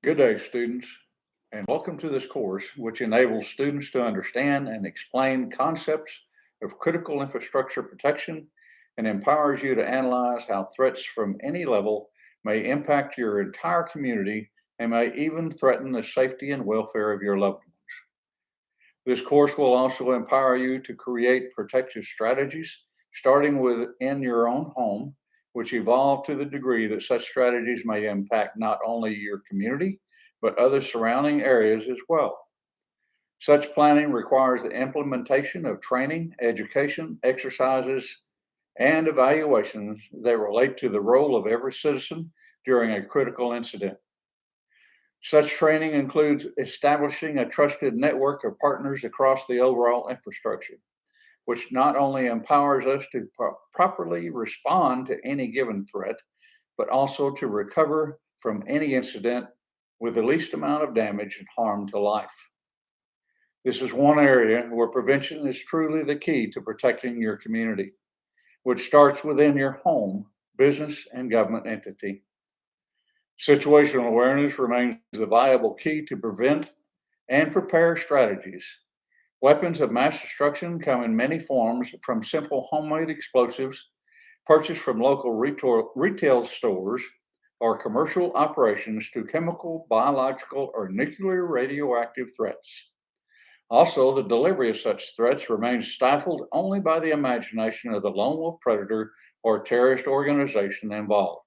Good day, students, and welcome to this course, which enables students to understand and explain concepts of critical infrastructure protection and empowers you to analyze how threats from any level may impact your entire community and may even threaten the safety and welfare of your loved ones. This course will also empower you to create protective strategies, starting within your own home, which evolve to the degree that such strategies may impact not only your community, but other surrounding areas as well. Such planning requires the implementation of training, education, exercises, and evaluations that relate to the role of every citizen during a critical incident. Such training includes establishing a trusted network of partners across the overall infrastructure, which not only empowers us to properly respond to any given threat, but also to recover from any incident with the least amount of damage and harm to life. This is one area where prevention is truly the key to protecting your community, which starts within your home, business, and government entity. Situational awareness remains the viable key to prevent and prepare strategies. Weapons of mass destruction come in many forms, from simple homemade explosives purchased from local retail stores or commercial operations to chemical, biological, or nuclear radioactive threats. Also, the delivery of such threats remains stifled only by the imagination of the lone wolf predator or terrorist organization involved.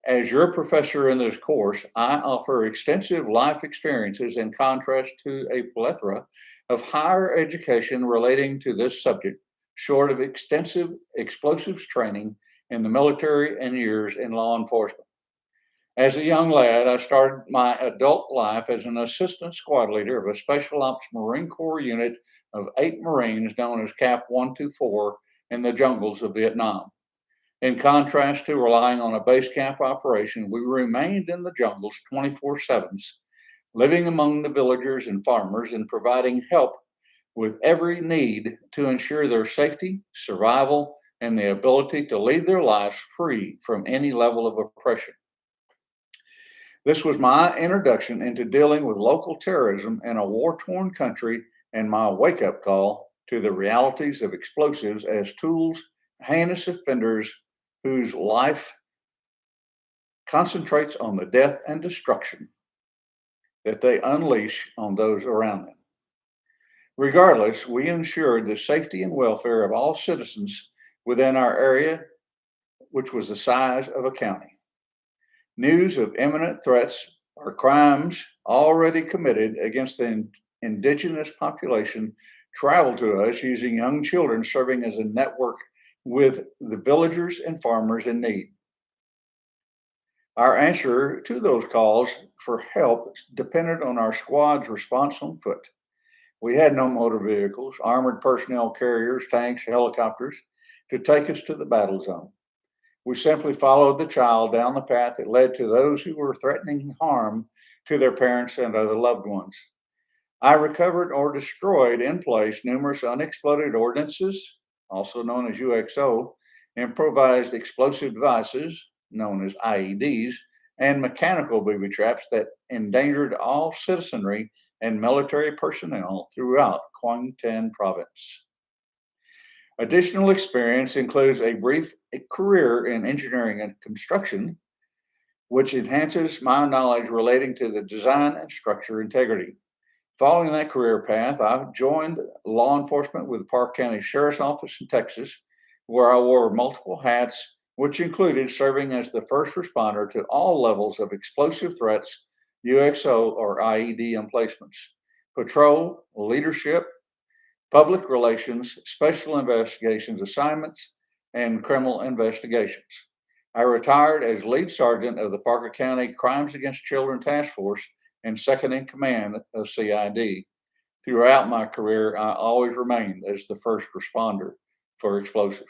As your professor in this course, I offer extensive life experiences in contrast to a plethora of higher education relating to this subject, short of extensive explosives training in the military and years in law enforcement. As a young lad, I started my adult life as an assistant squad leader of a Special Ops Marine Corps unit of 8 Marines known as CAP 124 in the jungles of Vietnam. In contrast to relying on a base camp operation, we remained in the jungles 24/7, living among the villagers and farmers and providing help with every need to ensure their safety, survival, and the ability to lead their lives free from any level of oppression. This was my introduction into dealing with local terrorism in a war-torn country and my wake-up call to the realities of explosives as tools, heinous offenders whose life concentrates on the death and destruction that they unleash on those around them. Regardless, we ensured the safety and welfare of all citizens within our area, which was the size of a county. News of imminent threats or crimes already committed against the indigenous population traveled to us using young children serving as a network with the villagers and farmers in need. Our answer to those calls for help depended on our squad's response on foot. We had no motor vehicles, armored personnel carriers, tanks, helicopters to take us to the battle zone. We simply followed the child down the path that led to those who were threatening harm to their parents and other loved ones. I recovered or destroyed in place numerous unexploded ordnances, also known as UXO, improvised explosive devices, known as IEDs, and mechanical booby traps that endangered all citizenry and military personnel throughout Quang Thanh province. Additional experience includes a brief career in engineering and construction, which enhances my knowledge relating to the design and structure integrity. Following that career path, I joined law enforcement with the Park County Sheriff's Office in Texas, where I wore multiple hats, which included serving as the first responder to all levels of explosive threats, UXO or IED emplacements, patrol, leadership, public relations, special investigations assignments, and criminal investigations. I retired as lead sergeant of the Parker County Crimes Against Children Task Force and second in command of CID. Throughout my career, I always remained as the first responder for explosives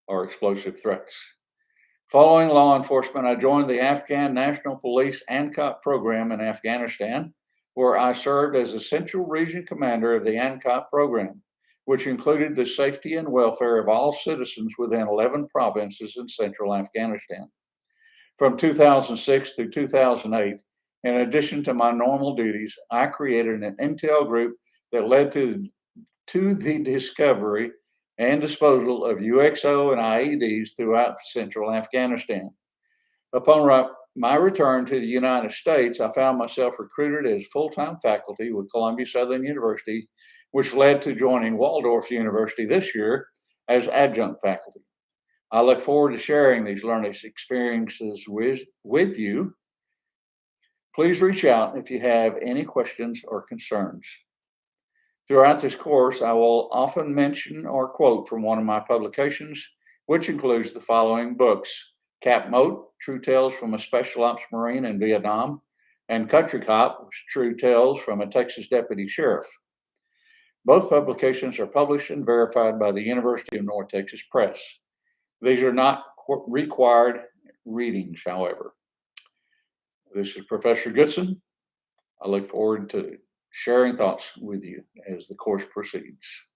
or explosive threats. Following law enforcement, I joined the Afghan National Police ANCOP program in Afghanistan, where I served as the Central Region Commander of the ANCOP program, which included the safety and welfare of all citizens within 11 provinces in central Afghanistan. From 2006 through 2008, in addition to my normal duties, I created an intel group that led to the discovery and disposal of UXO and IEDs throughout central Afghanistan. Upon my return to the United States, I found myself recruited as full-time faculty with Columbia Southern University, which led to joining Waldorf University this year as adjunct faculty. I look forward to sharing these learning experiences with you. Please reach out if you have any questions or concerns. Throughout this course, I will often mention or quote from one of my publications, which includes the following books: Cap Moat, True Tales from a Special Ops Marine in Vietnam, and Country Cop, True Tales from a Texas Deputy Sheriff. Both publications are published and verified by the University of North Texas Press. These are not required readings, however. This is Professor Goodson. I look forward to sharing thoughts with you as the course proceeds.